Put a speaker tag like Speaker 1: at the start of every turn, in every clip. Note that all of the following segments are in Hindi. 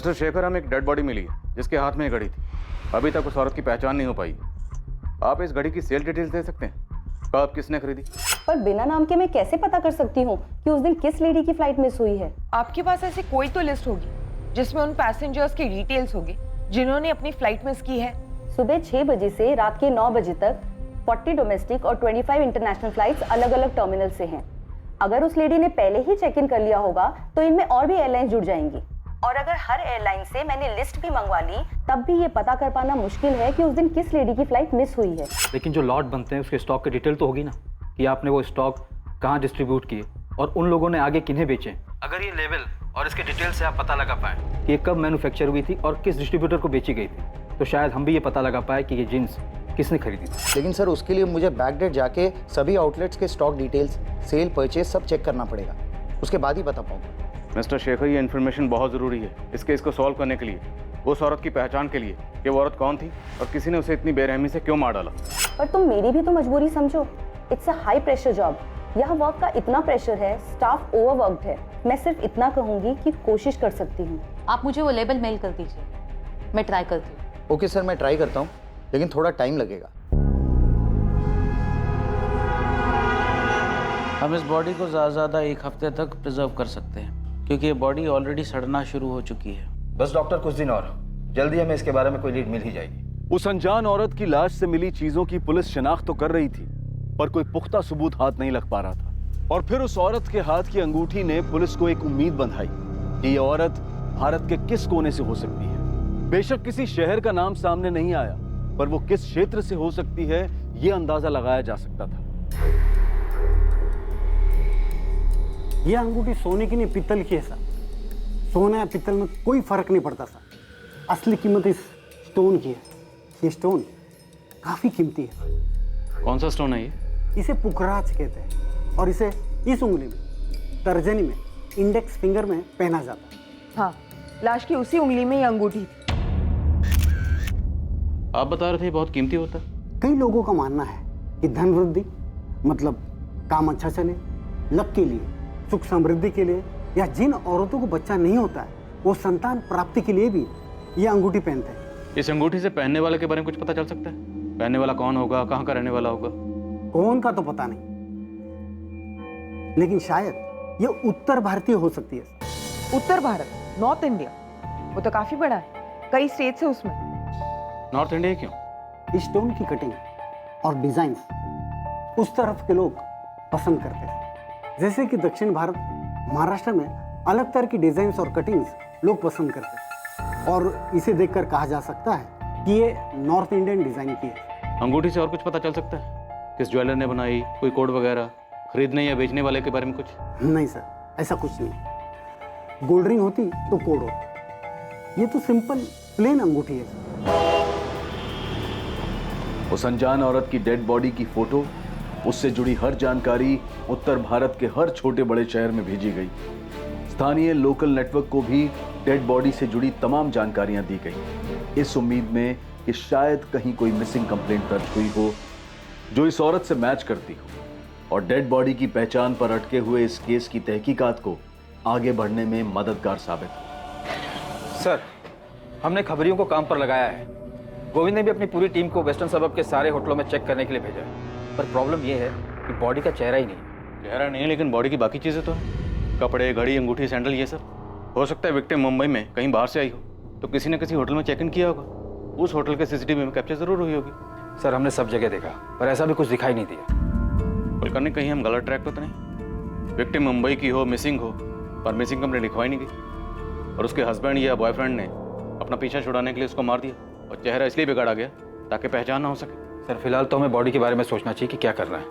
Speaker 1: मिस्टर शेखर, हमें एक डेड बॉडी मिली है जिसके हाथ में ये घड़ी थी। अभी तक उस औरत की पहचान नहीं हो पाई। आप इस घड़ी की सेल डिटेल्स दे सकते हैं? कब, किसने खरीदी?
Speaker 2: पर बिना नाम के मैं कैसे पता कर सकती हूँ कि उस दिन किस लेडी की फ्लाइट मिस हुई है?
Speaker 3: आपके पास ऐसी कोई तो लिस्ट होगी जिसमें उन पैसेंजर्स की डिटेल्स होगी जिन्होंने अपनी फ्लाइट मिस की है।
Speaker 2: सुबह 6 बजे से रात के 9 बजे तक 40 डोमेस्टिक और 25 इंटरनेशनल फ्लाइट्स अलग अलग टर्मिनल से हैं। अगर उस लेडी ने पहले ही चेक इन कर लिया होगा तो इनमें और भी एयरलाइंस जुड़ जाएंगी। और अगर हर एयरलाइन से मैंने लिस्ट भी मंगवा ली, तब भी ये पता कर पाना मुश्किल है कि उस दिन किस लेडी की फ्लाइट मिस हुई है।
Speaker 4: लेकिन जो लॉट बनते हैं उसके स्टॉक की डिटेल तो होगी ना, कि आपने वो स्टॉक कहाँ डिस्ट्रीब्यूट किए और उन लोगों ने आगे किन्हें बेचे। अगर ये लेवल और इसके डिटेल से आप पता लगा पाए कि ये कब मैन्युफैक्चर हुई थी और किस डिस्ट्रीब्यूटर को बेची गई थी, तो शायद हम भी ये पता लगा पाए कि ये जीन्स किसने खरीदी थी।
Speaker 5: लेकिन सर, उसके लिए मुझे बैकडेट जाके सभी आउटलेट्स के स्टॉक डिटेल्स, सेल, परचेज सब चेक करना पड़ेगा। उसके बाद ही बता पाऊंगा।
Speaker 1: मिस्टर शेखर, ये इन्फॉर्मेशन बहुत ज़रूरी है इस केस को सॉल्व करने के लिए, उस औरत की पहचान के लिए कि वो औरत कौन थी और किसी ने उसे इतनी बेरहमी से क्यों मार डाला।
Speaker 2: पर तुम मेरी भी तो मजबूरी समझो। It's a high pressure job. यहाँ वर्क का इतना प्रेशर है, स्टाफ ओवरवर्क्ड है। मैं सिर्फ इतना कहूंगी कि कोशिश कर सकती हूँ।
Speaker 6: आप मुझे वो लेबल मेल कर दीजिए, मैं ट्राई करती हूँ।
Speaker 5: ओके सर, मैं ट्राई करता हूँ, लेकिन थोड़ा टाइम लगेगा।
Speaker 7: हम इस बॉडी को ज़्यादा 1 हफ्ते तक प्रिजर्व कर सकते हैं क्योंकि ये बॉडी ऑलरेडी सड़ना शुरू हो चुकी है।
Speaker 8: बस डॉक्टर, कुछ दिन और, जल्दी हमें इसके बारे में कोई लीड मिल ही जाएगी।
Speaker 9: उस अनजान औरत की लाश से मिली चीजों की पुलिस शिनाख्त तो कर रही थी, पर कोई पुख्ता सबूत हाथ नहीं लग पा रहा था। और फिर उस औरत के हाथ की अंगूठी ने पुलिस को एक उम्मीद बंधाई कि ये औरत भारत के किस कोने से हो सकती है। बेशक किसी शहर का नाम सामने नहीं आया, पर वो किस क्षेत्र से हो सकती है ये अंदाजा लगाया जा सकता था।
Speaker 10: ये अंगूठी सोने की नहीं, पीतल की है सर। सोना या पीतल में कोई फर्क नहीं पड़ता सर, असली कीमत इस स्टोन की है। ये स्टोन काफी कीमती है।
Speaker 1: कौन सा स्टोन है ये?
Speaker 10: इसे पुखराज कहते हैं और इसे इस उंगली में, तर्जनी में, इंडेक्स फिंगर में पहना जाता है।
Speaker 3: हाँ, लाश की उसी उंगली में ये अंगूठी थी।
Speaker 1: आप बता रहे थे बहुत कीमती होता है।
Speaker 10: कई लोगों का मानना है कि धन वृद्धि, मतलब काम अच्छा चले, लक के लिए, सुख समृद्धि के लिए, या जिन औरतों को बच्चा नहीं होता है वो संतान प्राप्ति के लिए भी ये अंगूठी पहनते हैं।
Speaker 1: इस अंगूठी से पहनने वाले के बारे में कुछ पता चल सकता है? पहनने वाला कौन होगा, कहाँ का रहने वाला होगा?
Speaker 10: कौन का तो पता नहीं, लेकिन शायद ये उत्तर भारतीय हो सकती है।
Speaker 3: उत्तर भारत, नॉर्थ इंडिया, वो तो काफी बड़ा है, कई स्टेट्स है उसमें।
Speaker 1: नॉर्थ इंडिया क्यों?
Speaker 10: इस स्टोन की कटिंग और डिजाइन उस तरफ के लोग पसंद करते हैं। जैसे कि दक्षिण भारत, महाराष्ट्र में अलग तरह की डिजाइन और कटिंग्स लोग पसंद करते हैं, और इसे देखकर कहा जा सकता है कि ये नॉर्थ इंडियन डिजाइन की है।
Speaker 1: अंगूठी से और कुछ पता चल सकता है? किस ज्वेलर ने बनाई, कोई कोड वगैरह, खरीदने या बेचने वाले के बारे में कुछ?
Speaker 10: नहीं सर, ऐसा कुछ नहीं। गोल्ड रिंग होती तो कोड होता, ये तो सिंपल प्लेन अंगूठी है।
Speaker 9: उस अनजान औरत की डेड बॉडी की फोटो, उससे जुड़ी हर जानकारी उत्तर भारत के हर छोटे बड़े शहर में भेजी गई। स्थानीय लोकल नेटवर्क को भी डेड बॉडी से जुड़ी तमाम जानकारियां दी गई, इस उम्मीद में कि शायद कहीं कोई मिसिंग कंप्लेंट दर्ज हुई हो जो इस औरत से मैच करती हो और डेड बॉडी की पहचान पर अटके हुए इस केस की तहकीकात को आगे बढ़ने में मददगार साबित हो।
Speaker 8: सर, हमने खबरियों को काम पर लगाया है। गोविंद ने भी अपनी पूरी टीम को वेस्टर्न सबअर्ब के सारे होटलों में चेक करने के लिए भेजा है, पर प्रॉब्लम यह है कि बॉडी का चेहरा ही नहीं है।
Speaker 1: चेहरा नहीं है, लेकिन बॉडी की बाकी चीज़ें तो हैं। कपड़े, घड़ी, अंगूठी, सैंडल, ये सब। हो सकता है विक्टिम मुंबई में कहीं बाहर से आई हो, तो किसी ने किसी होटल में चेक इन किया होगा, उस होटल के सीसीटीवी में कैप्चर जरूर हुई होगी।
Speaker 8: सर, हमने सब जगह देखा, पर ऐसा भी कुछ दिखाई नहीं दिया।
Speaker 1: कुलकर्णी, कहीं हम गलत ट्रैक पर तो नहीं? विक्टिम मुंबई की हो, मिसिंग हो, पर मिसिंग कंप्लेंट लिखवाई नहीं गई, और उसके हस्बैंड या बॉयफ्रेंड ने अपना पीछा छुड़ाने के लिए उसको मार दिया, और चेहरा इसलिए बिगाड़ा गया ताकि पहचान ना हो सके।
Speaker 8: सर, फिलहाल तो हमें बॉडी के बारे में सोचना चाहिए कि क्या करना है।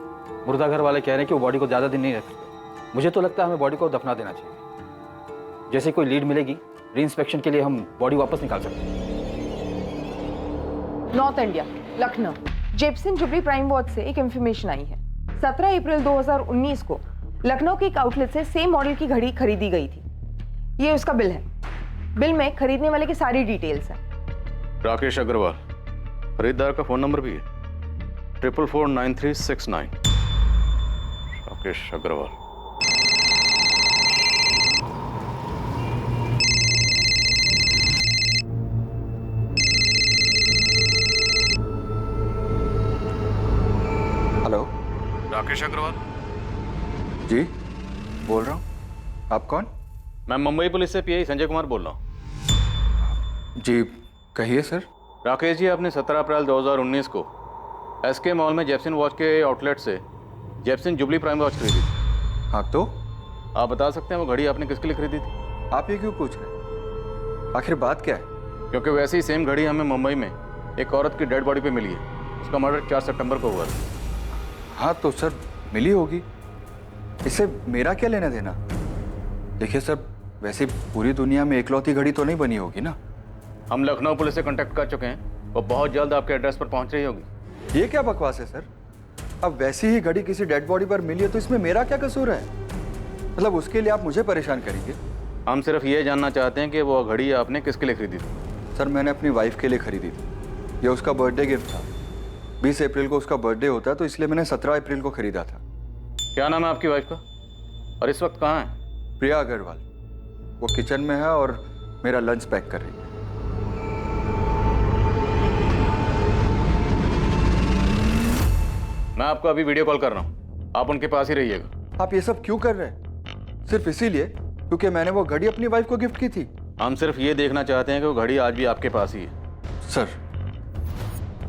Speaker 8: मुर्दा घर वाले कह रहे हैं कि वो बॉडी को ज़्यादा दिन नहीं रख सकते। मुझे तो लगता है हमें बॉडी को दफना देना चाहिए। जैसे कोई लीड मिलेगी, री इंस्पेक्शन के लिए हम बॉडी वापस निकाल सकते हैं।
Speaker 3: नॉर्थ इंडिया, लखनऊ, जेपसन जुबली प्राइम वॉच से एक इंफॉर्मेशन आई है। 17 अप्रैल 2019 को लखनऊ के एक आउटलेट से सेम मॉडल की घड़ी खरीदी गई थी। ये उसका बिल है। बिल में खरीदने वाले की सारी डिटेल्स हैं।
Speaker 1: राकेश अग्रवाल, खरीदार का फोन नंबर भी है 444939। राकेश अग्रवाल। राकेश अग्रवाल।
Speaker 11: जी बोल रहा हूँ। आप कौन?
Speaker 1: मैं मुंबई पुलिस से पीआई संजय कुमार बोल रहा हूँ।
Speaker 11: जी कहिए सर।
Speaker 1: राकेश जी, आपने 17 अप्रैल 2019 को एसके मॉल में जेप्सन वॉच के आउटलेट से जेप्सन जुबली प्राइम वॉच खरीदी थी।
Speaker 11: हाँ तो
Speaker 1: आप बता सकते हैं वो घड़ी आपने किसके लिए खरीदी थी?
Speaker 11: आप ये क्यों पूछ रहे हैं? आखिर बात क्या है?
Speaker 1: क्योंकि वैसे ही सेम घड़ी हमें मुंबई में एक औरत की डेड बॉडी पे मिली है। उसका मर्डर 4 सितंबर को हुआ था।
Speaker 11: हाँ तो सर मिली होगी, इससे मेरा क्या लेना देना? देखिए सर, वैसे पूरी दुनिया में एकलौती घड़ी तो नहीं बनी होगी ना।
Speaker 1: हम लखनऊ पुलिस से कांटेक्ट कर चुके हैं, वो बहुत जल्द आपके एड्रेस पर पहुंच रही होगी।
Speaker 11: ये क्या बकवास है सर? अब वैसी ही घड़ी किसी डेड बॉडी पर मिली है तो इसमें मेरा क्या कसूर है? मतलब उसके लिए आप मुझे परेशान करेंगे?
Speaker 1: हम सिर्फ ये जानना चाहते हैं कि वो घड़ी आपने किसके लिए खरीदी थी।
Speaker 11: सर मैंने अपनी वाइफ के लिए खरीदी थी, ये उसका बर्थडे गिफ्ट था। 20 अप्रैल को उसका बर्थडे होता है तो इसलिए मैंने 17 अप्रैल को खरीदा था।
Speaker 1: क्या नाम है आपकी वाइफ का और इस वक्त कहाँ है?
Speaker 11: प्रिया अग्रवाल। वो किचन में है और मेरा लंच पैक कर रही है।
Speaker 1: मैं आपको अभी वीडियो कॉल कर रहा हूँ, आप उनके पास ही रहिएगा।
Speaker 11: आप ये सब क्यों कर रहे हैं? सिर्फ इसीलिए क्योंकि मैंने वो घड़ी अपनी वाइफ को गिफ्ट की थी?
Speaker 1: हम सिर्फ ये देखना चाहते हैं कि वो घड़ी आज भी आपके पास ही है।
Speaker 11: सर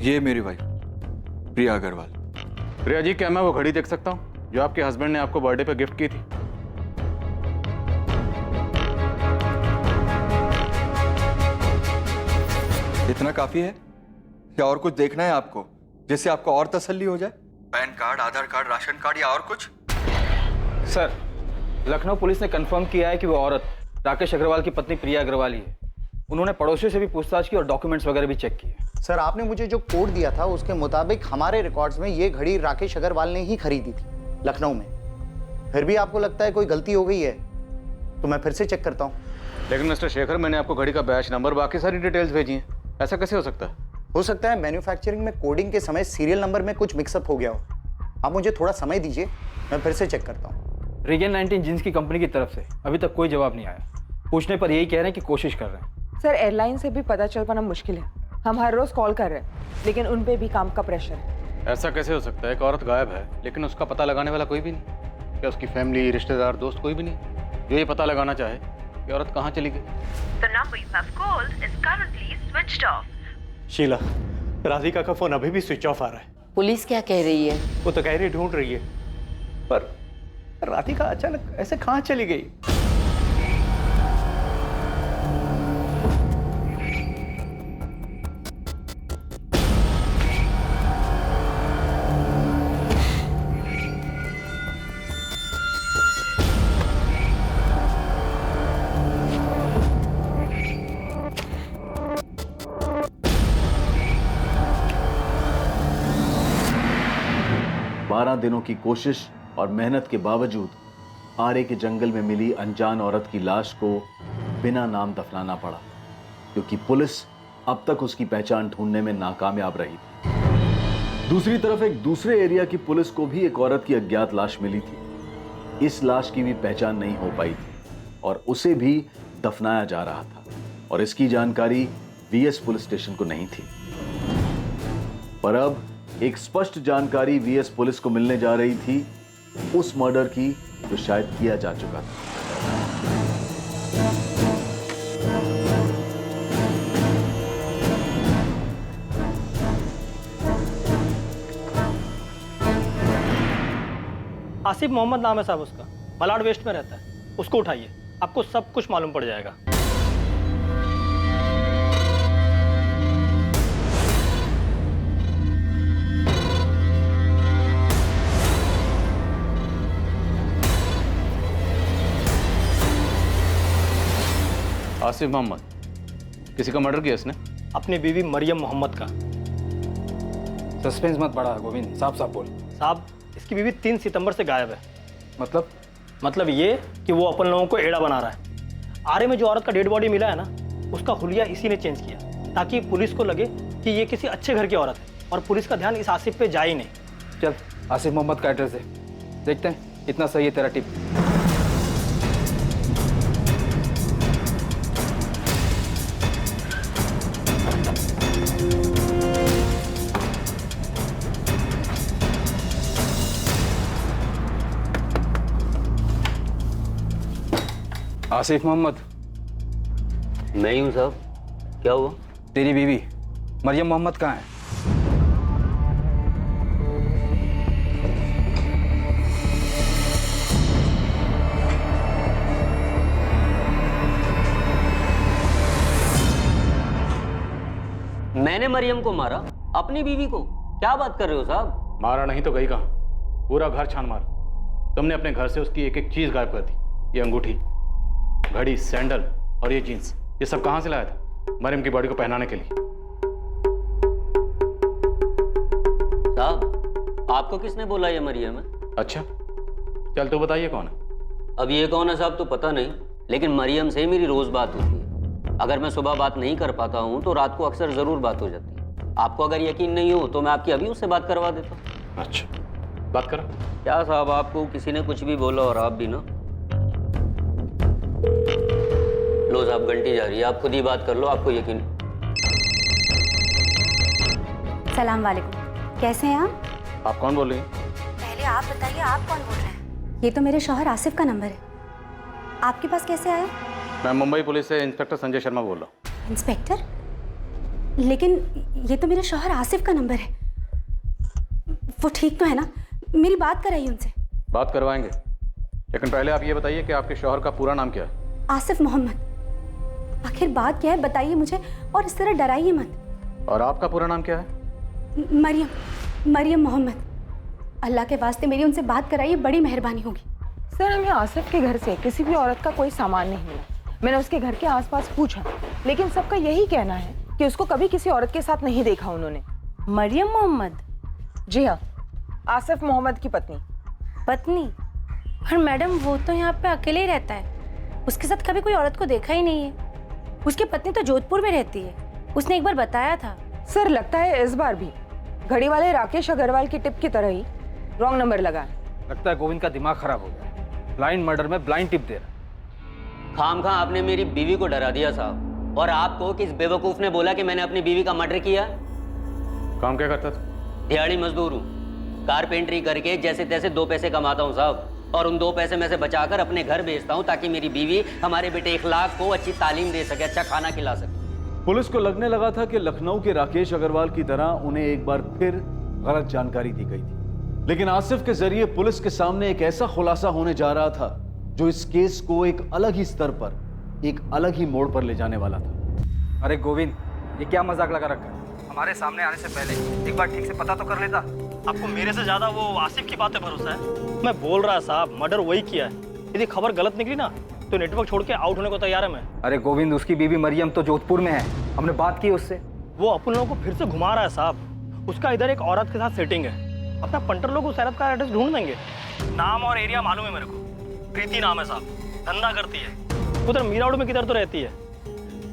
Speaker 11: ये मेरी वाइफ प्रिया अग्रवाल।
Speaker 1: प्रिया जी, क्या मैं वो घड़ी देख सकता हूँ जो आपके हस्बैंड ने आपको बर्थडे पे गिफ्ट की थी?
Speaker 11: इतना काफी है या और कुछ देखना है आपको जिससे आपको और तसल्ली हो जाए? पैन कार्ड, आधार कार्ड, राशन कार्ड या और कुछ?
Speaker 4: सर, लखनऊ पुलिस ने कंफर्म किया है कि वो औरत राकेश अग्रवाल की पत्नी प्रिया अग्रवाल ही है। उन्होंने पड़ोसियों से भी पूछताछ की और डॉक्यूमेंट्स वगैरह भी चेक किए।
Speaker 5: सर आपने मुझे जो कोड दिया था उसके मुताबिक हमारे रिकॉर्ड्स में ये घड़ी राकेश अग्रवाल ने ही खरीदी थी लखनऊ में। फिर भी आपको लगता है कोई गलती हो गई है तो मैं फिर से चेक करता हूँ।
Speaker 1: लेकिन मिस्टर शेखर, मैंने आपको घड़ी का बैच नंबर, बाकी सारी डिटेल्स भेजी हैं। ऐसा कैसे हो सकता है?
Speaker 5: हो सकता है मैन्युफैक्चरिंग में कोडिंग के समय सीरियल नंबर में कुछ मिक्सअप हो गया हो। आप मुझे थोड़ा समय दीजिए, मैं फिर से चेक करता हूँ।
Speaker 4: रीगन 19 जींस की कंपनी की तरफ से अभी तक कोई जवाब नहीं आया। पूछने पर यही कह रहे हैं कि कोशिश कर रहे हैं।
Speaker 3: सर एयरलाइन से भी पता चल पाना मुश्किल है। हम हर रोज कॉल कर रहे हैं लेकिन उन पे भी काम का प्रेशर है।
Speaker 1: ऐसा कैसे हो सकता है? एक औरत गायब है लेकिन उसका पता लगाने वाला कोई भी नहीं। क्या उसकी फैमिली, रिश्तेदार, दोस्त कोई भी नहीं जो ये पता लगाना चाहे कि औरत कहाँ चली गई?
Speaker 12: The number you have called is currently switched off.
Speaker 13: Sheila, Radhika का फोन अभी भी स्विच ऑफ आ रहा है।
Speaker 6: पुलिस क्या कह रही है?
Speaker 13: वो तो कह रही ढूंढ रही है, पर राधिका अचानक ऐसे कहाँ चली गई?
Speaker 9: दिनों की कोशिश और मेहनत के बावजूद आरे के जंगल में मिली अनजान औरत की लाश को बिना नाम दफनाना पड़ा, क्योंकि पुलिस अब तक उसकी पहचान ढूंढने में नाकामयाब रही थी। दूसरी तरफ एक दूसरे एरिया की पुलिस को भी एक औरत की अज्ञात लाश मिली थी। इस लाश की भी पहचान नहीं हो पाई थी और उसे भी दफनाया जा रहा था और इसकी जानकारी वीएस पुलिस स्टेशन को नहीं थी। पर अब एक स्पष्ट जानकारी वीएस पुलिस को मिलने जा रही थी उस मर्डर की जो शायद किया जा चुका था।
Speaker 14: आसिफ मोहम्मद नाम है साहब उसका, मलाड वेस्ट में रहता है। उसको उठाइए, आपको सब कुछ मालूम पड़ जाएगा।
Speaker 1: आसिफ मोहम्मद, किसी का मर्डर किया इसने?
Speaker 14: अपनी बीवी मरियम मोहम्मद का।
Speaker 4: सस्पेंस मत बढ़ा गोविंद, साफ साफ बोल।
Speaker 14: साहब, इसकी बीवी 3 सितंबर से गायब है।
Speaker 4: मतलब
Speaker 14: ये कि वो अपन लोगों को एड़ा बना रहा है। आरे में जो औरत का डेड बॉडी मिला है ना, उसका हुलिया इसी ने चेंज किया ताकि पुलिस को लगे कि ये किसी अच्छे घर की औरत है और पुलिस का ध्यान इस आसिफ पे जाए ही नहीं।
Speaker 4: चल आसिफ मोहम्मद का एड्रेस दे, देखते हैं इतना सही है तेरा टिप।
Speaker 8: आसिफ मोहम्मद।
Speaker 15: मैं ही हूँ साहब। क्या हुआ?
Speaker 8: तेरी बीवी मरियम मोहम्मद कहाँ है?
Speaker 15: मैंने मरियम को मारा? अपनी बीवी को? क्या बात कर रहे हो साहब?
Speaker 1: मारा नहीं तो गई कहाँ? पूरा घर छान मारा। तुमने अपने घर से उसकी एक एक चीज गायब कर दी। ये अंगूठी, घड़ी, सैंडल और ये जीन्स, ये सब कहाँ से लाया था मरियम की बॉडी को पहनाने के लिए?
Speaker 15: साहब, आपको किसने बोला ये मरियम है?
Speaker 1: अच्छा, चल तो बताइए कौन है?
Speaker 15: अब ये कौन है साहब तो पता नहीं, लेकिन मरियम से मेरी रोज बात होती है। अगर मैं सुबह बात नहीं कर पाता हूँ तो रात को अक्सर जरूर बात हो जाती है। आपको अगर यकीन नहीं हो तो मैं आपकी अभी उससे बात करवा देता हूँ।
Speaker 1: अच्छा, बात करो।
Speaker 15: क्या साहब, आपको किसी ने कुछ भी बोला और आप भी ना। लो साहब, घंटी जा रही है, आप खुद ही बात कर लो, आपको यकीन।
Speaker 16: सलाम वालेकुम, कैसे हैं आप?
Speaker 1: आप कौन बोल रही हैं?
Speaker 16: पहले आप बताइए, आप कौन बोल रहे हैं? ये तो मेरे शौहर आसिफ का नंबर है। आपके पास कैसे आया?
Speaker 1: मैं मुंबई पुलिस से इंस्पेक्टर संजय शर्मा बोल रहा हूँ।
Speaker 16: इंस्पेक्टर? लेकिन ये तो मेरे शौहर आसिफ का नंबर है। वो ठीक तो है ना? मेरी बात कराइए उनसे।
Speaker 1: बात करवाएंगे, लेकिन पहले आप ये बताइए कि आपके शौहर का पूरा नाम क्या है?
Speaker 16: आसिफ मोहम्मद। आखिर बात क्या है बताइए मुझे, और इस तरह डराइए मत।
Speaker 1: और आपका पूरा नाम क्या है?
Speaker 16: मरियम मोहम्मद। अल्लाह के वास्ते मेरी उनसे बात कराइए, बड़ी मेहरबानी होगी।
Speaker 3: सर, हमें आसिफ के घर से किसी भी औरत का कोई सामान नहीं मिला। मैंने उसके घर के आसपास पूछा, लेकिन सबका यही कहना है कि उसको कभी किसी औरत के साथ नहीं देखा उन्होंने।
Speaker 16: मरियम मोहम्मद?
Speaker 3: जी हाँ, आसिफ मोहम्मद की पत्नी।
Speaker 16: पत्नी? पर मैडम, वो तो यहाँ पे अकेले ही रहता है। उसके साथ कभी कोई औरत को देखा ही नहीं है। उसकी पत्नी तो जोधपुर में रहती है, उसने एक बार बताया था।
Speaker 3: सर, लगता है इस बार भी घड़ी वाले राकेश अग्रवाल की टिप की तरह ही रॉन्ग नंबर लगा है।
Speaker 8: लगता है गोविंद का दिमाग खराब हो गया, ब्लाइंड मर्डर में ब्लाइंड टिप दे रहा।
Speaker 15: खामखा आपने मेरी बीवी को डरा दिया साहब। और आपको किस बेवकूफ ने बोला कि मैंने अपनी बीवी का मर्डर किया?
Speaker 1: काम क्या करता था?
Speaker 15: दिहाड़ी मजदूर हूँ, कारपेंटरी करके जैसे तैसे 2 पैसे कमाता हूँ साहब, और उन 2 पैसे में से बचाकर अपने घर भेजता हूँ ताकि मेरी बीवी हमारे बेटे इखलाक को अच्छी तालीम दे सके, अच्छा खाना खिला सके।
Speaker 9: पुलिस को लगने लगा था कि लखनऊ के राकेश अग्रवाल की तरह उन्हें एक बार फिर गलत जानकारी दी गई थी, लेकिन आसिफ के जरिए पुलिस के सामने एक ऐसा खुलासा होने जा रहा था जो इस केस को एक अलग ही स्तर पर, एक अलग ही मोड़ पर ले जाने वाला था।
Speaker 8: अरे गोविंद, ये क्या मजाक लगा रखा है? हमारे सामने आने से पहले एक बार ठीक से पता तो कर लेता।
Speaker 14: आपको मेरे से ज्यादा वो आसिफ की बात पे भरोसा है? मैं बोल रहा साहब, मर्डर वही किया है। यदि खबर गलत निकली ना तो नेटवर्क छोड़ के आउट होने को तैयार है मैं।
Speaker 8: अरे गोविंद, उसकी बीवी मरियम तो जोधपुर में है, हमने बात की उससे।
Speaker 14: वो अपन लोगों को फिर से घुमा रहा है साहब। उसका इधर एक औरत के साथ सेटिंग है। अपना पंटर लोग उस औरत का एड्रेस ढूंढ देंगे। नाम और एरिया मालूम है मेरे को, प्रीति नाम है साहब, धंधा करती है उधर मीराउड में, किधर तो रहती है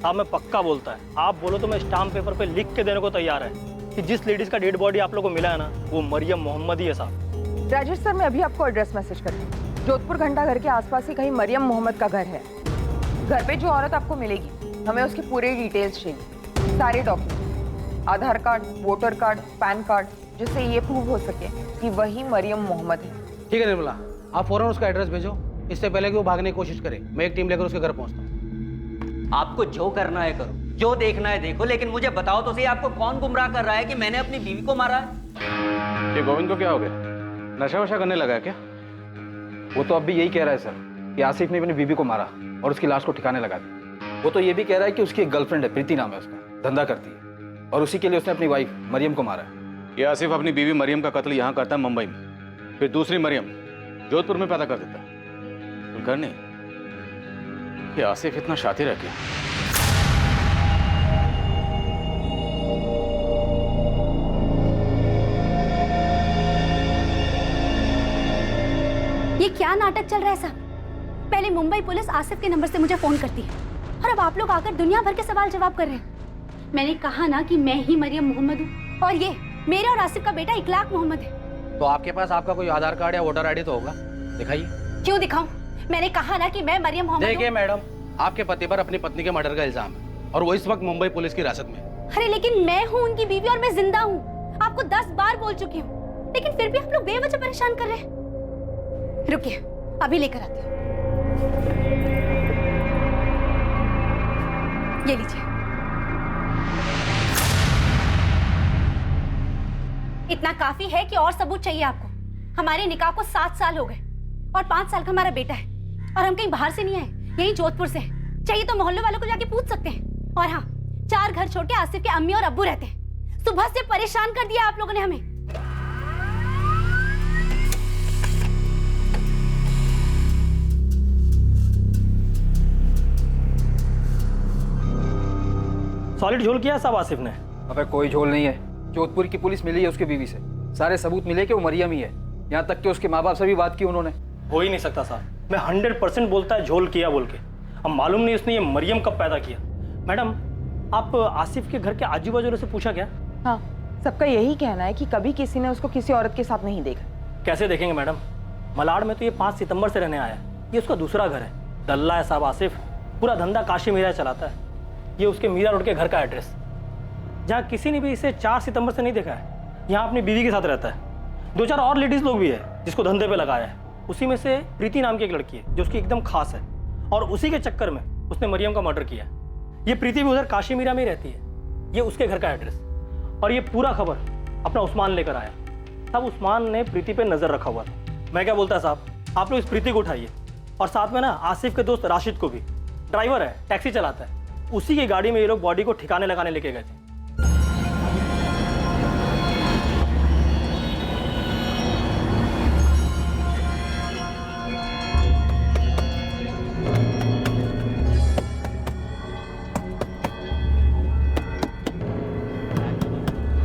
Speaker 14: साहब। मैं पक्का बोलता है, आप बोलो तो मैं स्टाम्प पेपर पे लिख के देने को तैयार है कि जिस लेडीज का डेड बॉडी आप लोगों को मिला है ना, वो मरियम मोहम्मद ही है साहब।
Speaker 3: राजेश सर, मैं अभी आपको एड्रेस मैसेज करती हूँ। जोधपुर घंटा घर के आसपास ही कहीं मरियम मोहम्मद का घर है। घर पे जो औरत आपको मिलेगी, हमें उसकी पूरी डिटेल्स चाहिए, सारे document, Aadhaar card, voter card, PAN card, जिससे ये प्रूव हो सके कि वही मरियम मोहम्मद है।
Speaker 13: ठीक है निर्मला, आप फौरन उसका एड्रेस भेजो, इससे पहले कि वो भागने की कोशिश करे। मैं एक टीम लेकर उसके घर पहुंचता हूँ।
Speaker 15: आपको जो करना है करो, जो देखना है देखो, लेकिन मुझे बताओ तो सही, आपको कौन गुमराह कर रहा है कि मैंने अपनी बीवी को मारा है?
Speaker 1: ये गोविंद को क्या हो गया? नशा वशा करने लगा है क्या?
Speaker 8: वो तो अब भी यही कह रहा है सर कि आसिफ ने अपनी बीवी को मारा और उसकी लाश को ठिकाने लगा दी। वो तो ये भी कह रहा है कि उसकी एक गर्लफ्रेंड है, प्रीति नाम है उसका, धंधा करती है, और उसी के लिए उसने अपनी वाइफ मरियम को मारा है।
Speaker 1: ये आसिफ अपनी बीवी मरियम का कत्ल यहाँ करता है मुंबई में, फिर दूसरी मरियम जोधपुर में पैदा कर देता है। घर नहीं, ये आसिफ इतना शातिर है क्या?
Speaker 16: ये क्या नाटक चल रहा है साहब? पहले मुंबई पुलिस आसिफ के नंबर से मुझे फोन करती है, और अब आप लोग आकर दुनिया भर के सवाल जवाब कर रहे हैं। मैंने कहा ना कि मैं ही मरियम मोहम्मद हूँ, और ये मेरे और आसिफ का बेटा इखलाक मोहम्मद है।
Speaker 13: तो आपके पास आपका कोई आधार कार्ड या वोटर आईडी तो होगा, दिखाइए।
Speaker 16: क्यों दिखाऊं? मैंने कहा ना कि मैं मरियम मोहम्मद।
Speaker 13: देखिए मैडम, आपके पति पर अपनी पत्नी के मर्डर का इल्जाम है, और वो इस वक्त मुंबई पुलिस की हिरासत में है।
Speaker 16: अरे लेकिन मैं हूँ उनकी बीवी और मैं जिंदा हूँ। आपको 10 बार बोल चुकी हूँ, लेकिन फिर भी आप लोग बेवजह परेशान कर रहे हैं। रुकिए, अभी लेकर आती हूँ। ये लीजिए। इतना काफी है कि और सबूत चाहिए आपको? हमारे निकाह को 7 साल हो गए और 5 साल का हमारा बेटा है और हम कहीं बाहर से नहीं आए, यही जोधपुर से हैं। चाहिए तो मोहल्ले वालों को जाके पूछ सकते हैं। और हाँ, 4 घर छोड़ के आसिफ के अम्मी और अब्बू रहते हैं। सुबह से परेशान कर दिया आप लोगों ने हमें।
Speaker 14: सॉलिड झोल किया सब आसिफ ने?
Speaker 4: अबे कोई झोल नहीं है। जोधपुर की पुलिस मिली है उसकी बीवी से, सारे सबूत मिले कि वो मरियम ही है। यहाँ तक कि उसके माँ बाप से भी बात की उन्होंने।
Speaker 14: हो ही नहीं सकता साहब, मैं 100% बोलता है झोल किया बोल के। अब मालूम नहीं उसने ये मरियम कब पैदा किया। मैडम, आप आसिफ के घर के आजू बाजू से पूछा क्या?
Speaker 3: हाँ, सबका यही कहना है कि कभी किसी ने उसको किसी औरत के साथ नहीं देखा।
Speaker 14: कैसे देखेंगे मैडम, मलाड में तो ये 5 सितंबर से रहने आया है। ये उसका दूसरा घर है। दल्ला है साहब आसिफ, पूरा धंधा काशी मीरा चलाता है। ये उसके मीरा रोड के घर का एड्रेस, जहाँ किसी ने भी इसे 4 सितंबर से नहीं देखा है। यहाँ अपनी बीवी के साथ रहता है। 2-4 और लेडीज लोग भी है जिसको धंधे पे लगाया है। उसी में से प्रीति नाम की एक लड़की है जो उसकी एकदम खास है, और उसी के चक्कर में उसने मरियम का मर्डर किया। ये प्रीति भी उधर काशी मीरा में ही रहती है। ये उसके घर का एड्रेस, और ये पूरा खबर अपना उस्मान लेकर आया। तब उस्मान ने प्रीति पे नजर रखा हुआ था। मैं क्या बोलता साहब, आप लोग इस प्रीति को उठाइए और साथ में ना आसिफ के दोस्त राशिद को भी। ड्राइवर है, टैक्सी चलाता है। उसी की गाड़ी में ये लोग बॉडी को ठिकाने लगाने लेके गए थे।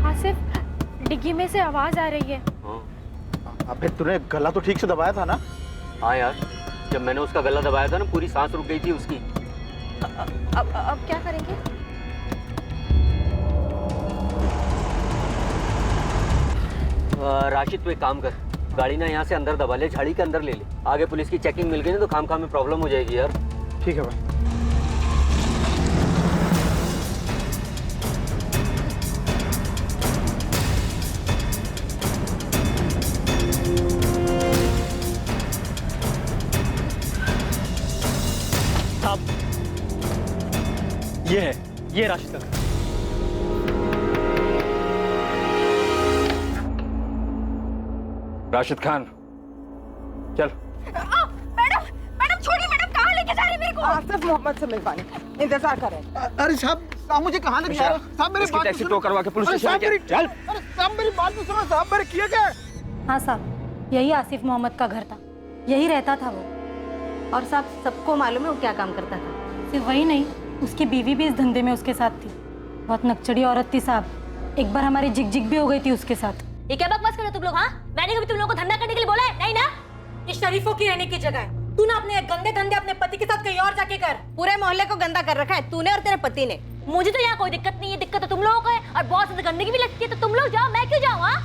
Speaker 16: आसिफ, डिग्गी में से आवाज आ रही है।
Speaker 5: अबे तूने गला तो ठीक से दबाया था ना?
Speaker 15: हाँ यार, जब मैंने उसका गला दबाया था ना, पूरी सांस रुक गई थी उसकी।
Speaker 16: अब क्या करेंगे?
Speaker 15: राशिद, तो एक काम कर, गाड़ी ना यहाँ से अंदर दबा ले, झाड़ी के अंदर ले ले। आगे पुलिस की चेकिंग मिल गई ना तो खाम में प्रॉब्लम हो जाएगी यार।
Speaker 5: ठीक है भाई।
Speaker 14: ये है, ये राशिद का घर।
Speaker 4: राशिद खान, चल।
Speaker 16: मैडम, छोड़िए मैडम, कहाँ लेके जा रही है मेरे को?
Speaker 3: आसिफ मोहम्मद से मिलवाने इंतजार कर रहे हैं।
Speaker 5: अरे साहब मुझे कहाँ लेके जा रहे हो? साहब मेरी बात
Speaker 4: टैक्सी टो करवा के पुलिस स्टेशन
Speaker 5: चल।
Speaker 4: चल।
Speaker 5: अरे साहब मेरी बात तो सुनो, साहब मैंने किया क्या?
Speaker 6: हाँ साहब, यही आसिफ मोहम्मद का घर था, यही रहता था वो। और साहब, सबको मालूम है वो क्या काम करता था। सिर्फ वही नहीं, उसकी बीवी भी इस धंधे में उसके साथ थी। बहुत नकचड़ी औरत थी साहब। एक बार हमारी जिग भी हो गई थी उसके साथ।
Speaker 16: ये क्या बकवास कर रहे हो तुम लोग? हाँ, मैंने कभी तुम लोगों को धंधा करने के लिए बोला है? नहीं ना। ये शरीफों की रहने की जगह है। तू ना अपने गंदे धंधे अपने पति के साथ कहीं और जाके कर। पूरे मोहल्ले को गंदा कर रखा है तूने और तेरे पति ने। मुझे तो यहाँ कोई दिक्कत नहीं है, दिक्कत तो तुम लोगों को है। और बहुत ज्यादा गंदगी भी लगती है तो तुम लोग जाओ, मैं क्यों जाऊँ? हाँ,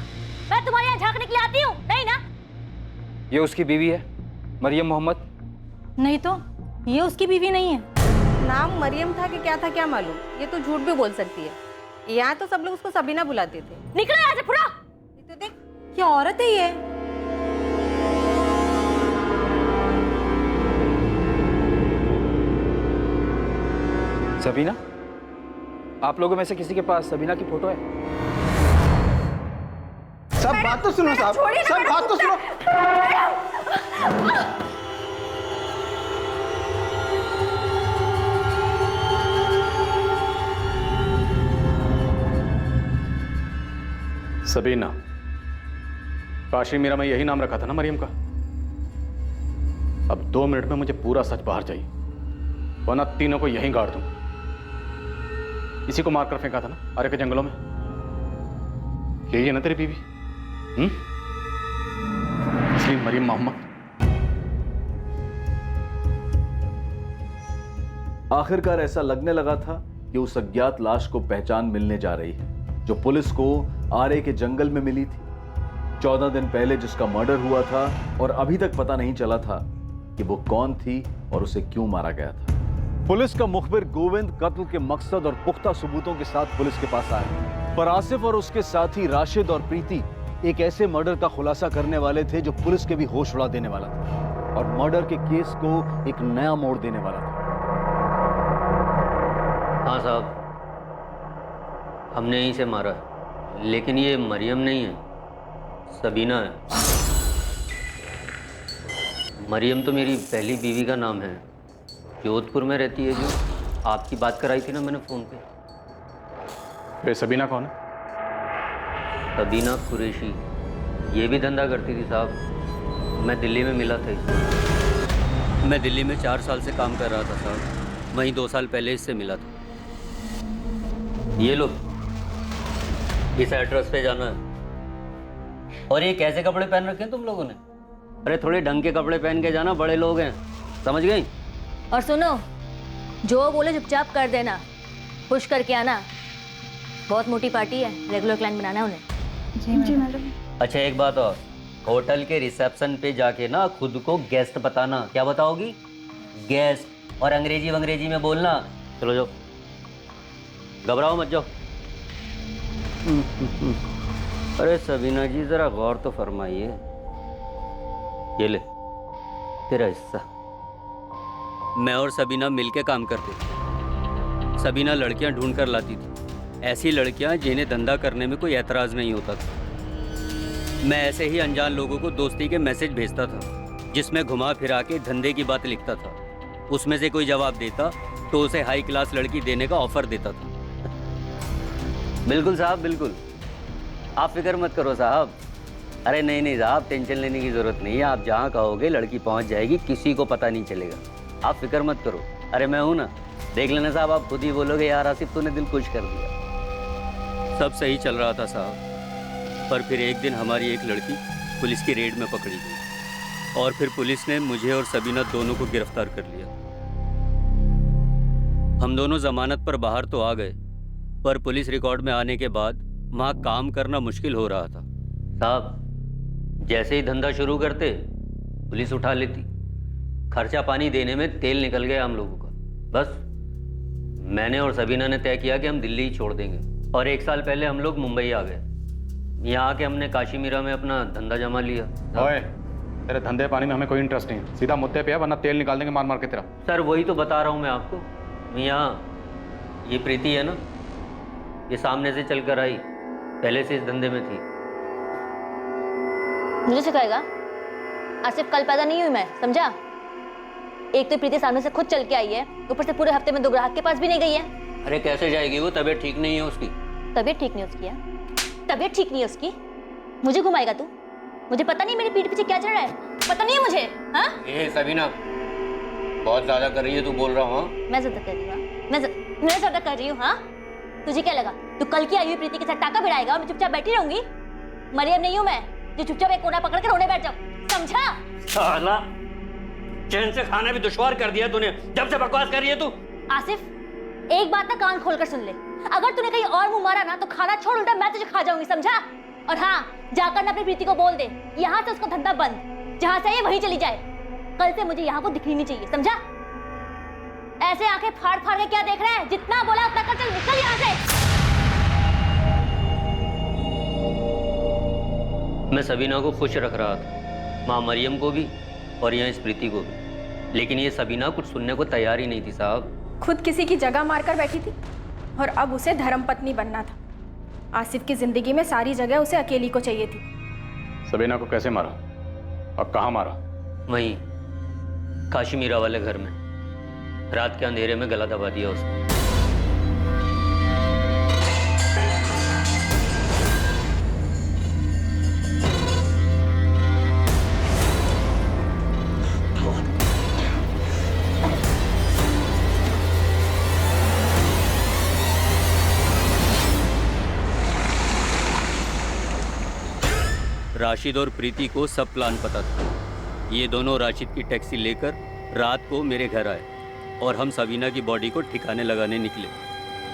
Speaker 16: मैं तुम्हारे यहाँ झांकने के लिए आती हूँ? नहीं ना।
Speaker 4: ये उसकी बीवी है, मरियम मोहम्मद।
Speaker 6: नहीं तो, ये उसकी बीवी नहीं है।
Speaker 17: नाम मरियम था कि क्या था क्या मालूम। ये तो झूठ भी बोल सकती है। यहाँ तो सब लोग उसको सबीना बुलाते थे।
Speaker 16: निकलो यहाँ से, पूरा।
Speaker 17: तो देख,
Speaker 6: ये औरत है ये।
Speaker 4: सबीना? आप लोगों में से किसी के पास सबीना की फोटो है?
Speaker 5: सब बात तो सुनो साहब, सब बात तो सुनो।
Speaker 1: सबीना, काशी मीरा में यही नाम रखा था ना मरियम का? अब 2 मिनट में मुझे पूरा सच बाहर चाहिए, वरना तीनों को यहीं गाड़ दूं। इसी को मारकर फेंका था ना आरे के जंगलों में? यही है ना तेरी बीवी? असली मरियम मोहम्मद।
Speaker 9: आखिरकार ऐसा लगने लगा था कि उस अज्ञात लाश को पहचान मिलने जा रही है, जो पुलिस को आरे के जंगल में मिली थी। 14 दिन पहले जिसका मर्डर हुआ था और अभी तक पता नहीं चला था कि वो कौन थी और उसे क्यों मारा गया था। पुलिस का मुखबिर गोविंद कत्ल के मकसद और पुख्ता सबूतों के साथ पुलिस के पास आया, पर आसिफ और उसके साथी राशिद और प्रीति एक ऐसे मर्डर का खुलासा करने वाले थे जो पुलिस के भी होश उड़ा देने वाला था और मर्डर के केस को एक नया मोड़ देने वाला था।
Speaker 15: हाँ साहब, हमने यहीं से मारा है, लेकिन ये मरियम नहीं है, सबीना है। मरियम तो मेरी पहली बीवी का नाम है, जोधपुर में रहती है, जो आपकी बात कराई थी ना मैंने फ़ोन पे।
Speaker 1: फिर सबीना कौन है?
Speaker 15: सबीना कुरैशी, ये भी धंधा करती थी साहब। मैं दिल्ली में मिला था इससे। मैं दिल्ली में 4 साल से काम कर रहा था साहब, वहीं 2 साल पहले इससे मिला था। ये लो, इस एड्रेस पे जाना है। और ये कैसे कपड़े पहन रखे हैं तुम लोगों ने? अरे थोड़े ढंग के कपड़े पहन के जाना, बड़े लोग हैं, समझ गई?
Speaker 16: और सुनो, जो बोले चुपचाप कर देना, खुश करके आना। बहुत मोटी पार्टी है, रेगुलर क्लाइंट बनाना है उन्हें। जी मैडम। अच्छा एक बात और, होटल के रिसेप्शन पे जाके ना खुद को गेस्ट बताना। क्या बताओगी? गेस्ट। और अंग्रेजी में बोलना। चलो जाओ, घबराओ मत, जाओ। अरे सबीना जी जरा गौर तो फरमाइए। ये ले तेरा हिस्सा। मैं और सबीना मिलके काम करते थे। सबीना लड़कियां ढूंढ कर लाती थी, ऐसी लड़कियां जिन्हें धंधा करने में कोई एतराज़ नहीं होता था। मैं ऐसे ही अनजान लोगों को दोस्ती के मैसेज भेजता था, जिसमें घुमा फिरा के धंधे की बात लिखता था। उसमें से कोई जवाब देता तो उसे हाई क्लास लड़की देने का ऑफर देता था। बिल्कुल साहब, बिल्कुल, आप फिक्र मत करो साहब। अरे नहीं साहब, टेंशन लेने की ज़रूरत नहीं है। आप जहाँ कहोगे लड़की पहुँच जाएगी, किसी को पता नहीं चलेगा। आप फिक्र मत करो। अरे मैं हूँ ना, देख लेना साहब, आप खुद ही बोलोगे यार आसिफ तूने दिल खुश कर दिया। सब सही चल रहा था साहब, पर फिर एक दिन हमारी एक लड़की पुलिस की रेड में पकड़ी गई और फिर पुलिस ने मुझे और सबीना दोनों को गिरफ्तार कर लिया। हम दोनों जमानत पर बाहर तो आ गए, पर पुलिस रिकॉर्ड में आने के बाद वहाँ काम करना मुश्किल हो रहा था साहब। जैसे ही धंधा शुरू करते पुलिस उठा लेती। खर्चा पानी देने में तेल निकल गया हम लोगों का। बस मैंने और सबीना ने तय किया कि हम दिल्ली ही छोड़ देंगे और 1 साल पहले हम लोग मुंबई आ गए। यहाँ आके हमने काशीमीरा में अपना धंधा जमा लिया।
Speaker 1: ओए, तेरे धंधे पानी में हमें कोई इंटरेस्ट नहीं, सीधा मुद्दे पे है, वरना तेल निकाल देंगे मार मार के तेरा।
Speaker 15: सर वही तो बता रहा हूँ मैं आपको। यहाँ ये प्रीति है ना, ये सामने से चल कर आई, पहले से इस धंधे में थी।
Speaker 16: मुझे सिखाएगा? आसिफ कल पैदा नहीं हुई मैं, समझा? एक तो प्रीति सामने से खुद चल के आई है, ऊपर से पूरे हफ्ते में 2 ग्राहक के पास भी नहीं गई है।
Speaker 15: अरे कैसे जाएगी वो, तबीयत ठीक नहीं है उसकी।
Speaker 16: तबीयत ठीक नहीं उसकी है? तबीयत ठीक नहीं है उसकी? मुझे घुमाएगा तू? मुझे पता नहीं मेरे पीठ पीछे क्या चल रहा है, पता नहीं है मुझे। हाँ
Speaker 15: ए सबीना, बहुत ज्यादा कर रही है तू, बोल रहा हूँ।
Speaker 16: मैं ज्यादा कर रही हूँ? मैं ज्यादा कर रही हूँ? हाँ तुझे क्या लगा तू कल की आई हुई प्रीति के साथ टाका भिड़ाएगा और मैं चुपचाप बैठी रहूंगी? मरियम नहीं हूँ मैं जो चुपचाप एक कोना पकड़ के रोने बैठ जाऊँ, समझा?
Speaker 15: साला चैन से खाना भी दुश्वार कर दिया तूने, जब से बकवास कर रही है तू।
Speaker 16: आसिफ एक बात ना कान खोलकर सुन ले, अगर तूने कहीं और मुंह मारा ना तो खाना छोड़ उल्टा मैं तुझे खा जाऊंगी, समझा? और हाँ जाकर ना अपनी प्रीति को बोल दे यहाँ से उसका धंधा बंद, जहाँ से ये वहीं चली जाए। कल से मुझे यहाँ को दिखनी नहीं चाहिए, समझा? ऐसे आंखें फाड़ फाड़ के क्या देख रहा है? जितना बोला उतना कर, चल निकल यहाँ से।
Speaker 15: मैं सबीना को खुश रख रहा था, माँ मरियम को भी और यहाँ इस प्रीति को भी, लेकिन ये सबीना कुछ सुनने को तैयार ही नहीं थी साहब।
Speaker 18: खुद किसी की जगह मारकर बैठी थी और अब उसे धर्मपत्नी बनना था। आसिफ की जिंदगी में सारी जगह उसे अकेली को चाहिए थी।
Speaker 1: सबीना को कैसे मारा और कहाँ मारा?
Speaker 15: वहीं काशीमीरा वाले घर में, रात के अंधेरे में गला दबा दिया उसने। राशिद और प्रीति को सब प्लान पता था। ये दोनों राशिद की टैक्सी लेकर रात को मेरे घर आए और हम सबीना की बॉडी को ठिकाने लगाने निकले।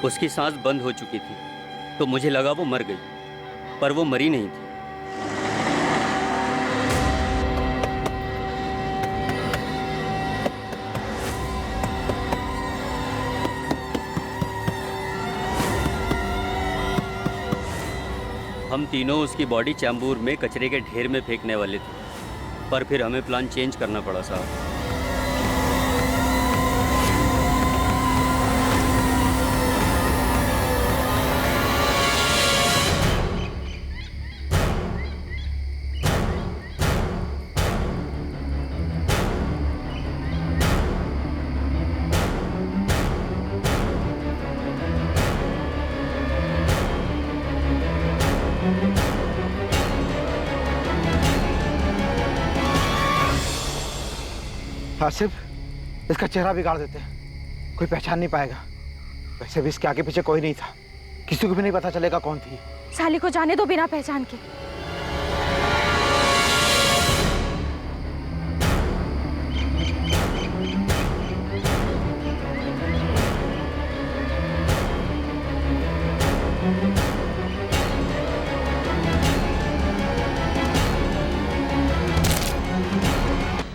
Speaker 15: उसकी सांस बंद हो चुकी थी तो मुझे लगा वो मर गई, पर वो मरी नहीं थी। हम तीनों उसकी बॉडी चैम्बूर में कचरे के ढेर में फेंकने वाले थे, पर फिर हमें प्लान चेंज करना पड़ा साहब।
Speaker 13: आसिफ इसका चेहरा बिगाड़ देते हैं, कोई पहचान नहीं पाएगा। वैसे भी इसके आगे पीछे कोई नहीं था, किसी को भी नहीं पता चलेगा कौन थी।
Speaker 18: साली को जाने दो बिना पहचान के।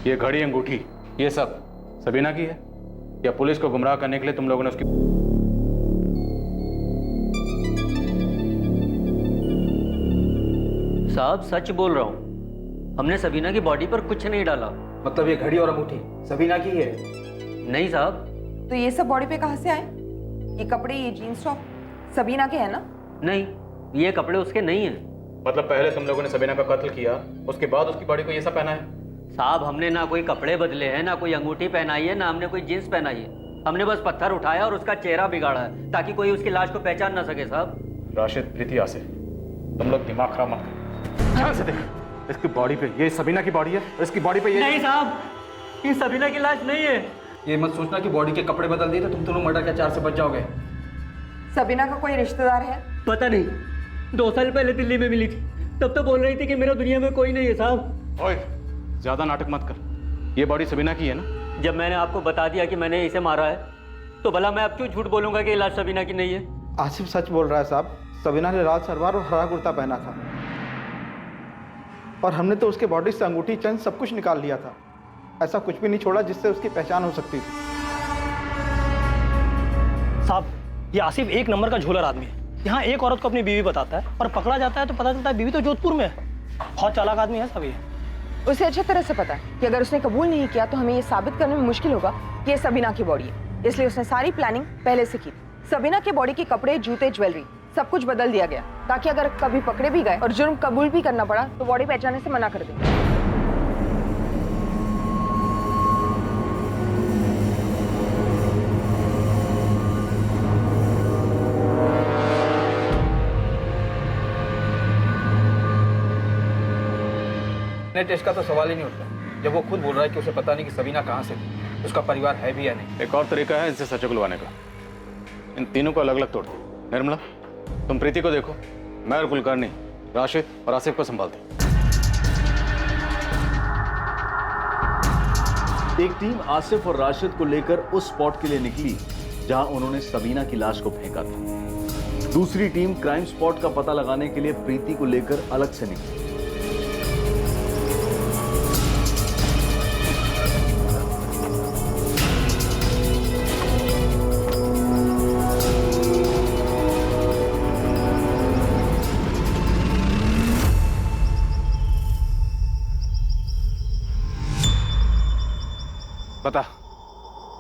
Speaker 1: ये घड़ी, अंगूठी, ये सब सबीना की है या पुलिस को गुमराह करने के लिए तुम लोगों ने उसकी?
Speaker 15: साहब सच बोल रहा हूँ, हमने सबीना की बॉडी पर कुछ नहीं डाला।
Speaker 4: मतलब ये घड़ी और अंगूठी सबीना की है?
Speaker 15: नहीं साहब।
Speaker 3: तो ये सब बॉडी पे कहाँ से आए? ये कपड़े, ये जीन्स टॉप सबीना के हैं ना?
Speaker 15: नहीं, ये कपड़े उसके नहीं हैं।
Speaker 1: मतलब पहले तुम लोगों ने सबीना का कत्ल किया, उसके बाद उसकी बॉडी को ये सब पहना है?
Speaker 15: साहब हमने ना कोई कपड़े बदले हैं, ना कोई अंगूठी पहनाई है, ना हमने कोई जींस पहनाई है। हमने बस पत्थर उठाया और उसका चेहरा बिगाड़ा है ताकि कोई उसकी लाश को पहचान ना सके। साहब
Speaker 1: राशिद, प्रीति, आसिफ, तुम लोग दिमाग खराब मत करो। ध्यान से देख, इसकी बॉडी पे ये सबीना की बॉडी है और इसकी बॉडी पे ये
Speaker 15: नहीं साहब, ये सबीना की लाश नहीं है।
Speaker 4: ये मत सोचना कि बॉडी के कपड़े बदल दिए तो तुम दोनों मर्डर के चार्ज से बच जाओगे।
Speaker 3: सबीना का कोई रिश्तेदार है?
Speaker 15: पता नहीं, 2 साल पहले दिल्ली में मिली थी, तब तो बोल रही थी कि मेरा दुनिया में कोई नहीं है। साहब
Speaker 1: ओए, ज्यादा नाटक मत कर, ये बॉडी सबीना की है ना?
Speaker 15: जब मैंने आपको बता दिया कि मैंने इसे मारा है तो भला मैं अब क्यों झूठ बोलूंगा कि ये लाश सबीना की नहीं है?
Speaker 13: आसिफ सच बोल रहा है साहब, सबीना ने लाल सलवार और हरा कुर्ता पहना था और हमने तो उसके बॉडी से अंगूठी, चंद सब कुछ निकाल लिया था। ऐसा कुछ भी नहीं छोड़ा जिससे उसकी पहचान हो सकती थी।
Speaker 14: साहब ये आसिफ एक नंबर का झोलर आदमी है। यहाँ एक औरत को अपनी बीवी बताता है और पकड़ा जाता है तो पता चलता है बीवी तो जोधपुर में है। बहुत चालाक आदमी है साहब ये।
Speaker 3: उसे अच्छी तरह से पता है कि अगर उसने कबूल नहीं किया तो हमें ये साबित करने में मुश्किल होगा कि ये सबीना की बॉडी है, इसलिए उसने सारी प्लानिंग पहले से की। सबीना के बॉडी के कपड़े, जूते, ज्वेलरी सब कुछ बदल दिया गया ताकि अगर कभी पकड़े भी गए और जुर्म कबूल भी करना पड़ा तो बॉडी पहचानने से मना कर दे।
Speaker 4: टेस्ट का तो सवाल ही नहीं उठता जब वो खुद बोल रहा है कि उसे पता नहीं कि सबीना कहाँ से थी, उसका परिवार है भी या नहीं।
Speaker 1: एक और तरीका है इनसे सच उगलवाने का, इन तीनों को अलग अलग तोड़ दो। निर्मला, तुम प्रीति को देखो, मैं और कुलकर्णी राशिद और आसिफ को संभालते।
Speaker 9: एक टीम आसिफ और राशिद को लेकर उस स्पॉट के लिए निकली जहां उन्होंने सबीना की लाश को फेंका था। दूसरी टीम क्राइम स्पॉट का पता लगाने के लिए प्रीति को लेकर अलग से निकली।
Speaker 4: बता,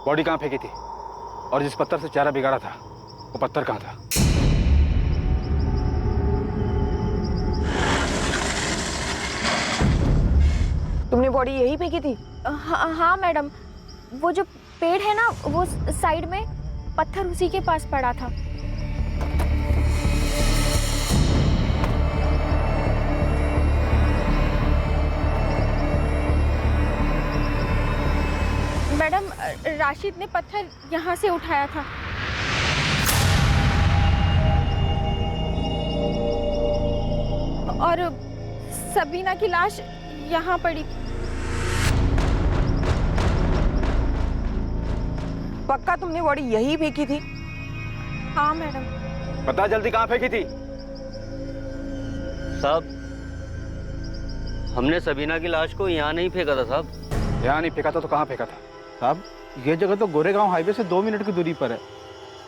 Speaker 4: बॉडी कहाँ फेंकी थी और जिस पत्थर से चेहरा बिगाड़ा था वो पत्थर कहाँ था?
Speaker 3: तुमने बॉडी यही फेंकी थी?
Speaker 18: हाँ मैडम, वो जो पेड़ है ना वो साइड में, पत्थर उसी के पास पड़ा था। मैडम राशिद ने पत्थर यहाँ से उठाया था। और सबीना की लाश यहाँ पड़ी।
Speaker 3: पक्का तुमने बॉडी यही फेंकी थी?
Speaker 18: हाँ मैडम।
Speaker 4: बता जल्दी, कहाँ फेंकी थी?
Speaker 15: साहब हमने सबीना की लाश को यहाँ नहीं फेंका था। साहब
Speaker 4: यहाँ नहीं फेंका था तो कहाँ फेंका था?
Speaker 13: साहब ये जगह तो गोरेगांव हाईवे से 2 मिनट की दूरी पर है।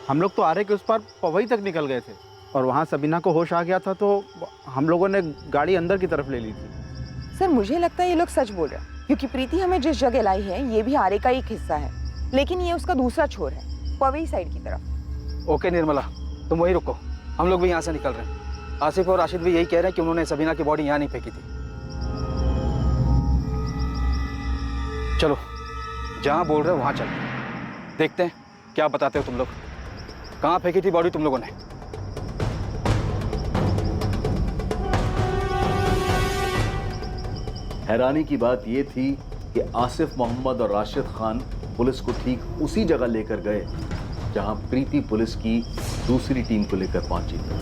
Speaker 13: हम लोग तो आरे के उस पार पवई तक निकल गए थे और वहाँ सबीना को होश आ गया था तो हम लोगों ने गाड़ी अंदर की तरफ ले ली थी।
Speaker 3: सर मुझे लगता है ये लोग सच बोल रहे हैं क्योंकि प्रीति हमें जिस जगह लाई है ये भी आरे का एक हिस्सा है, लेकिन ये उसका दूसरा छोर है, पवई साइड की तरफ।
Speaker 4: ओके निर्मला, तुम वहीं रुको, हम लोग भी यहाँ से निकल रहे हैं। आसिफ और राशिद भी यही कह रहे हैं कि उन्होंने सबीना की बॉडी यहाँ नहीं फेंकी थी। चलो, जहाँ बोल रहे हो वहाँ चलते हैं, देखते हैं क्या बताते हो तुम लोग। कहाँ फेंकी थी बॉडी तुम लोगों ने?
Speaker 9: हैरानी की बात यह थी कि आसिफ मोहम्मद और राशिद खान पुलिस को ठीक उसी जगह लेकर गए जहां प्रीति पुलिस की दूसरी टीम को लेकर पहुंची थी।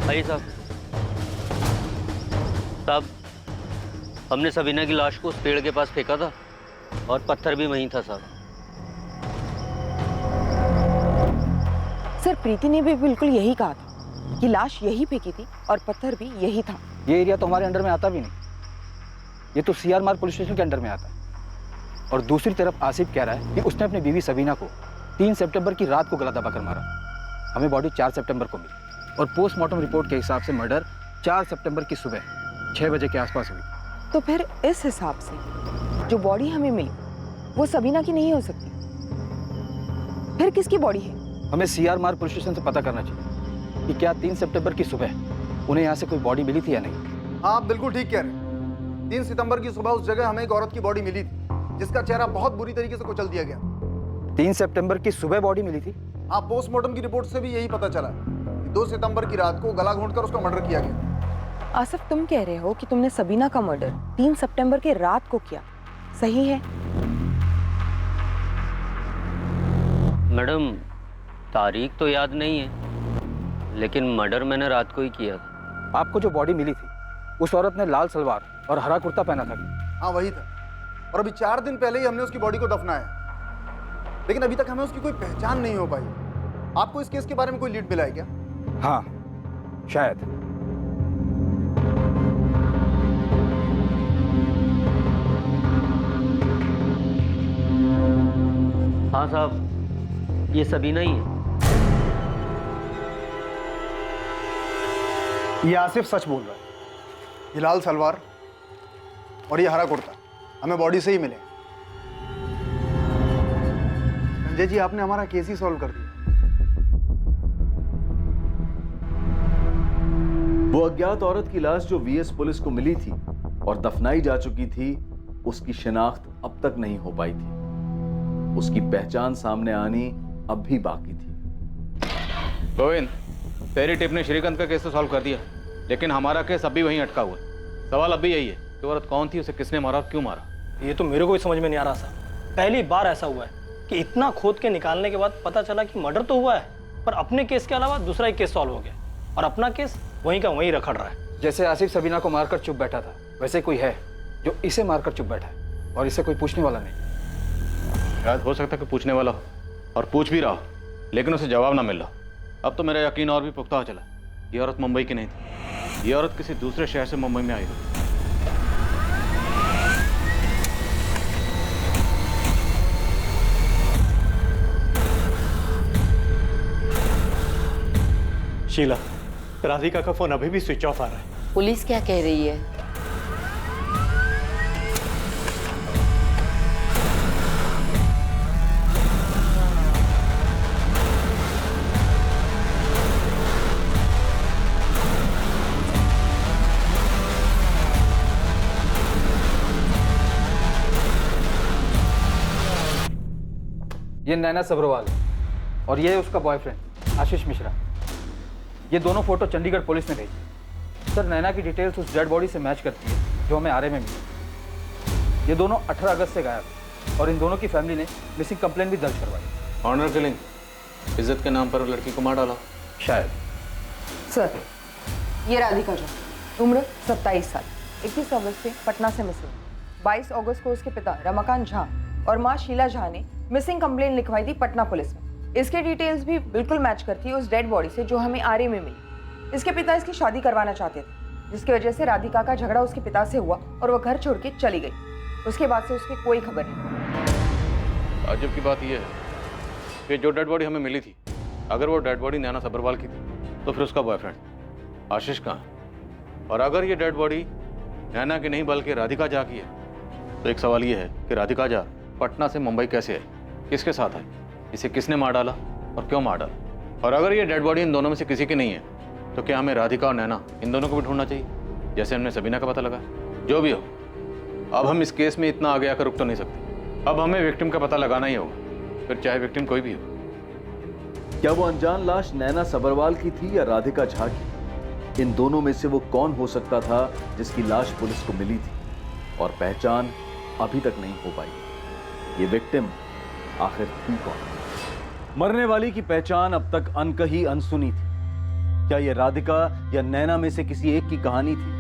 Speaker 15: भाई साहब, हमने सबीना की लाश को उस पेड़ के पास फेंका था और पत्थर भी वहीं था साहब।
Speaker 3: सर, प्रीति ने भी बिल्कुल यही कहा था कि लाश यही फेंकी थी और पत्थर भी यही था।
Speaker 4: ये एरिया तो हमारे अंडर में आता भी नहीं, ये तो सीआर मार्ग पुलिस स्टेशन के अंडर में आता है। और दूसरी तरफ आसिफ कह रहा है कि उसने अपनी बीवी सबीना को 3 सितंबर की रात को गला दबाकर मारा। हमें बॉडी 4 सितंबर को मिली और पोस्टमार्टम रिपोर्ट के हिसाब से मर्डर 4 सितंबर की सुबह 6 बजे के आसपास हुई।
Speaker 3: तो फिर इस हिसाब से जो बॉडी हमें मिली वो सबीना की नहीं हो सकती, फिर किसकी बॉडी है?
Speaker 4: हमें सीआर मार्ग पुलिस स्टेशन से पता करना चाहिए कि क्या 3 सितंबर की सुबह उन्हें यहाँ से कोई बॉडी मिली थी या नहीं।
Speaker 19: हाँ, आप बिल्कुल ठीक कह रहे हैं। 3 सितंबर की सुबह उस जगह हमें एक औरत की बॉडी मिली थी जिसका चेहरा बहुत बुरी तरीके से कुचल दिया गया।
Speaker 4: 3 सितंबर की सुबह बॉडी मिली थी?
Speaker 19: हाँ, पोस्टमार्टम की रिपोर्ट से भी यही पता चला कि 2 सितंबर की रात को गला घोंटकर उसका मर्डर किया गया।
Speaker 3: आसिफ, तुम कह रहे हो कि तुमने सबीना का मर्डर 3 सितंबर के रात को किया, सही है?
Speaker 15: मैडम, तारीख तो याद नहीं है, लेकिन मर्डर मैंने रात को ही किया था।
Speaker 4: आपको जो बॉडी मिली थी उस औरत ने लाल सलवार और हरा कुर्ता पहना था।
Speaker 19: हाँ, वही था। और अभी 4 दिन पहले ही हमने उसकी बॉडी को दफनाया, लेकिन अभी तक हमें उसकी कोई पहचान नहीं हो पाई। आपको इस केस के बारे में कोई लीड मिला है क्या?
Speaker 4: हाँ, शायद।
Speaker 15: हाँ साहब, ये सबीना ही है।
Speaker 19: ये आसिफ सच बोल रहा है। ये लाल सलवार और ये हरा कुर्ता हमें बॉडी से ही मिले। संजय जी, आपने हमारा केस ही सॉल्व कर दिया।
Speaker 9: वो अज्ञात औरत की लाश जो वीएस पुलिस को मिली थी और दफनाई जा चुकी थी, उसकी शिनाख्त अब तक नहीं हो पाई थी। उसकी पहचान सामने आनी अब भी बाकी थी।
Speaker 1: गोविंद, तेरी टिप ने श्रीकांत का केस तो सॉल्व कर दिया, लेकिन हमारा केस अभी वहीं अटका हुआ है। सवाल अब भी यही है कि औरत कौन थी, उसे किसने मारा और क्यों मारा।
Speaker 14: ये तो मेरे को भी समझ में नहीं आ रहा साहब। पहली बार ऐसा हुआ है कि इतना खोद के निकालने के बाद पता चला कि मर्डर तो हुआ है, पर अपने केस के अलावा दूसरा ही केस सॉल्व हो गया और अपना केस वहीं का वहीं रखड़ रहा है।
Speaker 4: जैसे आसिफ सबीना को मारकर चुप बैठा था, वैसे कोई है जो इसे मारकर चुप बैठा है और इसे कोई पूछने वाला नहीं।
Speaker 1: शायद हो सकता है कि पूछने वाला हो और पूछ भी रहा हो, लेकिन उसे जवाब ना मिल रहा। अब तो मेरा यकीन और भी पुख्ता हो चला, ये औरत मुंबई की नहीं थी, ये औरत किसी दूसरे शहर से मुंबई में आई थी।
Speaker 14: शीला, राधिका का फोन अभी भी स्विच ऑफ आ रहा है।
Speaker 20: पुलिस क्या कह रही है?
Speaker 4: ये नैना सब्रवाल और ये उसका बॉयफ्रेंड आशीष मिश्रा। ये दोनों फोटो चंडीगढ़ पुलिस ने भेजी। सर, नैना की डिटेल्स उस डेड बॉडी से मैच करती है जो हमें आरए में मिली। ये दोनों 18 अगस्त से गायब और इन दोनों की फैमिली ने मिसिंग कंप्लेंट भी दर्ज करवाई।
Speaker 1: ऑनर किलिंग, इज्जत के नाम पर लड़की को मार डाला
Speaker 4: शायद।
Speaker 3: सर, ये राधिका जो उम्र 27 साल, 21 अगस्त से पटना से मिसिंग। 22 अगस्त को उसके पिता रमाकांत झा और माँ शीला झा ने मिसिंग कंप्लेंट लिखवाई थी पटना पुलिस में। इसके डिटेल्स भी बिल्कुल मैच करती है उस डेड बॉडी से जो हमें आरए में मिली। इसके पिता इसकी शादी करवाना चाहते थे, जिसकी वजह से राधिका का झगड़ा उसके पिता से हुआ और वह घर छोड़ के चली गई। उसके बाद से उसकी कोई खबर नहीं।
Speaker 1: ताज्जुब की बात यह है कि जो डेड बॉडी हमें मिली थी, अगर वो डेड बॉडी नैना सब्रवाल की थी तो फिर उसका बॉयफ्रेंड आशीष कहाँ है? और अगर ये डेड बॉडी नैना की नहीं बल्कि राधिका झा की है तो एक सवाल ये है कि राधिका झा पटना से मुंबई कैसे आई, किसके साथ आई, इसे किसने मार डाला और क्यों मार डाला? और अगर ये डेड बॉडी इन दोनों में से किसी की नहीं है तो क्या हमें राधिका और नैना इन दोनों को भी ढूंढना चाहिए, जैसे हमने सबीना का पता लगा? जो भी हो, अब हम इस केस में इतना आगे आकर रुक तो नहीं सकते। अब हमें विक्टिम का पता लगाना ही होगा, फिर चाहे विक्टिम कोई भी हो।
Speaker 9: क्या वो अनजान लाश नैना सब्रवाल की थी या राधिका झा की? इन दोनों में से वो कौन हो सकता था जिसकी लाश पुलिस को मिली थी, और पहचान अभी तक नहीं हो पाई। ये विक्टिम आखिर थी कौन? मरने वाली की पहचान अब तक अनकही अनसुनी थी। क्या ये राधिका या नैना में से किसी एक की कहानी थी,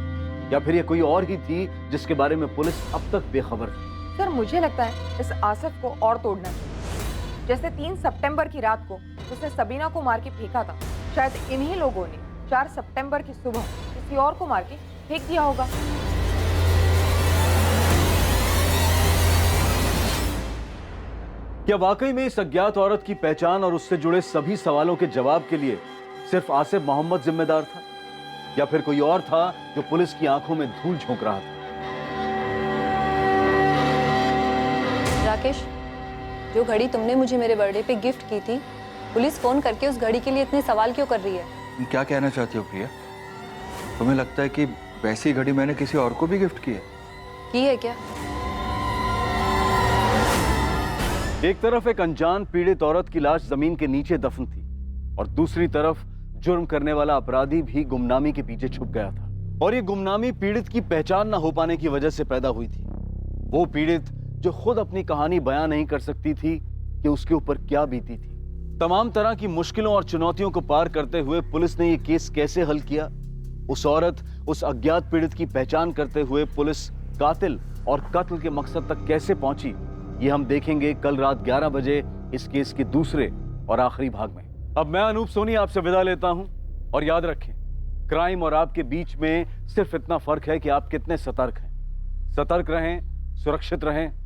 Speaker 9: या फिर ये कोई और ही थी जिसके बारे में पुलिस अब तक बेखबर थी?
Speaker 3: सर मुझे लगता है इस आसिफ को और तोड़ना चाहिए। जैसे 3 सितंबर की रात को उसने सबीना को मार के फेंका था, शायद इन्हीं लोगों ने 4 सितंबर की सुबह किसी और को मार के फेंक दिया होगा।
Speaker 9: क्या वाकई में इस अज्ञात औरत की पहचान और उससे जुड़े सभी सवालों के जवाब के लिए सिर्फ आसिफ मोहम्मद जिम्मेदार था, या फिर कोई और था जो पुलिस की आंखों में धूल झोंक रहा था?
Speaker 20: राकेश, जो घड़ी तुमने मुझे मेरे बर्थडे पे गिफ्ट की थी, पुलिस फोन करके उस घड़ी के लिए इतने सवाल क्यों कर रही है?
Speaker 11: तुम क्या कहना चाहती हो प्रिया? तुम्हें लगता है कि वैसी घड़ी मैंने किसी और को भी गिफ्ट की है?
Speaker 20: की है क्या?
Speaker 9: एक तरफ एक अनजान पीड़ित औरत की लाश जमीन के नीचे दफन थी, और दूसरी तरफ जुर्म करने वाला अपराधी भी गुमनामी के पीछे छुप गया था। और ये गुमनामी पीड़ित की पहचान न हो पाने की वजह से पैदा हुई थी। वो पीड़ित जो खुद अपनी कहानी बयां नहीं कर सकती थी कि उसके ऊपर क्या बीती थी। तमाम तरह की मुश्किलों और चुनौतियों को पार करते हुए पुलिस ने ये केस कैसे हल किया, उस औरत, उस अज्ञात पीड़ित की पहचान करते हुए पुलिस कातिल और कत्ल के मकसद तक कैसे पहुंची, ये हम देखेंगे कल रात 11 बजे इस केस के दूसरे और आखिरी भाग में। अब मैं अनूप सोनी आपसे विदा लेता हूं, और याद रखें, क्राइम और आपके बीच में सिर्फ इतना फर्क है कि आप कितने सतर्क हैं। सतर्क रहें, सुरक्षित रहें